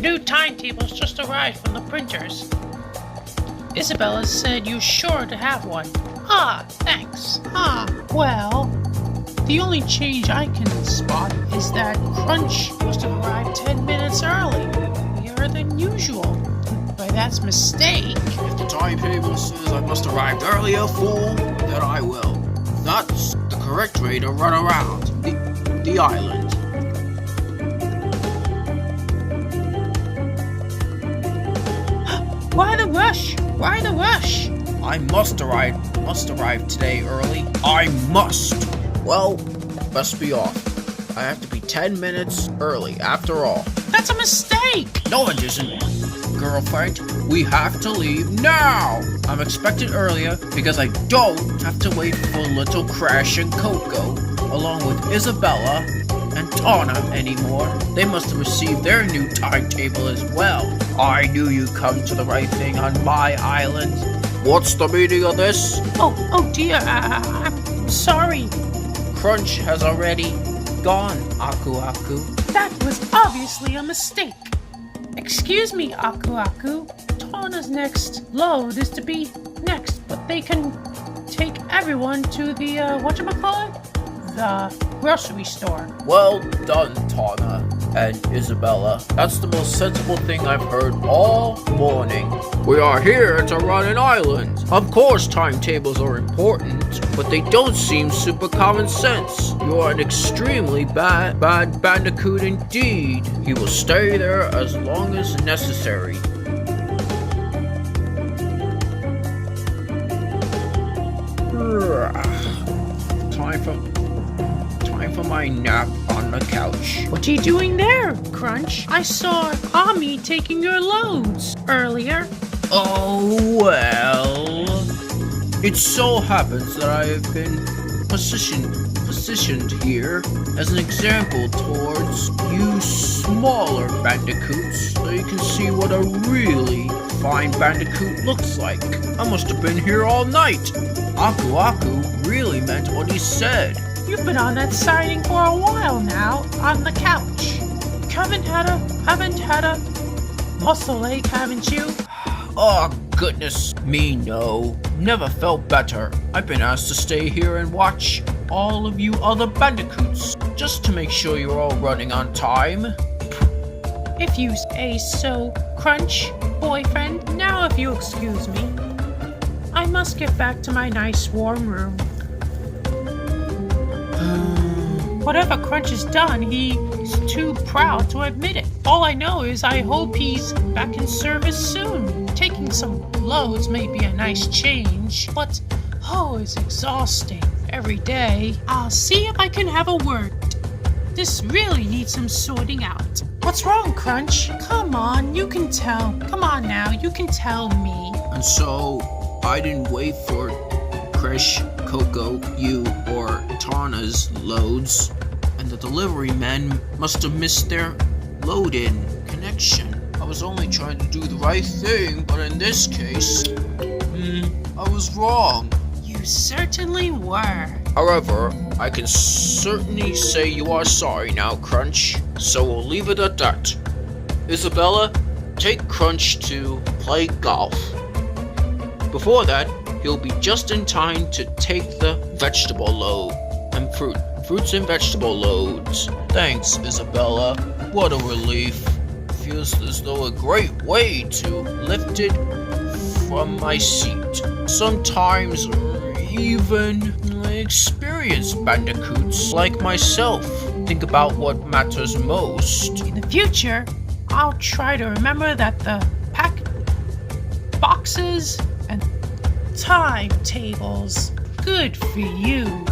new timetables just arrived from the printers. Isabella said you're sure to have one. Ah, thanks. Well, the only change I can spot is that Crunch must have arrived 10 minutes earlier than usual. But that's a mistake. If the timetable says I must arrive earlier, fool, then I will. That's the correct way to run around the island. Why the rush? Why the rush? I must arrive today early. I must. Well, best be off. I have to be 10 minutes early after all. That's a mistake. No, it isn't. Girlfriend, we have to leave now. I'm expected earlier because I don't have to wait for little Crash and Coco, along with Isabella and Tawna anymore. They must have received their new timetable as well. I knew you'd come to the right thing on my island. What's the meaning of this? Oh dear, I'm sorry. Crunch has already gone, Aku Aku. That was obviously a mistake. Excuse me, Aku Aku. Tawna's next load is to be next, but they can take everyone to the, the grocery store. Well done, Tawna and Isabella. That's the most sensible thing I've heard all morning. We are here to run an island. Of course timetables are important, but they don't seem super common sense. You are an extremely bad Bandicoot indeed. He will stay there as long as necessary. Time for my nap on the couch. What are you doing there, Crunch? I saw Ami taking your loads earlier. Oh, well. It so happens that I have been positioned here as an example towards you smaller bandicoots, so you can see what a really fine bandicoot looks like. I must have been here all night. Aku Aku really meant what he said. You've been on that siding for a while now, on the couch. Haven't had a muscle ache, haven't you? Oh, goodness me, no. Never felt better. I've been asked to stay here and watch all of you other bandicoots, just to make sure you're all running on time. If you say so, Crunch, boyfriend. Now if you excuse me, I must get back to my nice warm room. Whatever Crunch has done, he's too proud to admit it. All I know is I hope he's back in service soon. Taking some loads may be a nice change, but it's exhausting every day. I'll see if I can have a word. This really needs some sorting out. What's wrong, Crunch? Come on, you can tell. Come on now, you can tell me. And so, I didn't wait for Krish, Coco, you, or Tawna's loads, and the delivery men must have missed their load-in connection. I was only trying to do the right thing, but in this case, I was wrong. You certainly were. However, I can certainly say you are sorry now, Crunch, so we'll leave it at that. Isabella, take Crunch to play golf. Before that, he'll be just in time to take the vegetable load and fruits and vegetable loads. Thanks, Isabella. What a relief. Feels as though a great way to lift it from my seat. Sometimes even experienced bandicoots like myself think about what matters most. In the future, I'll try to remember that the packed boxes and timetables. Good for you.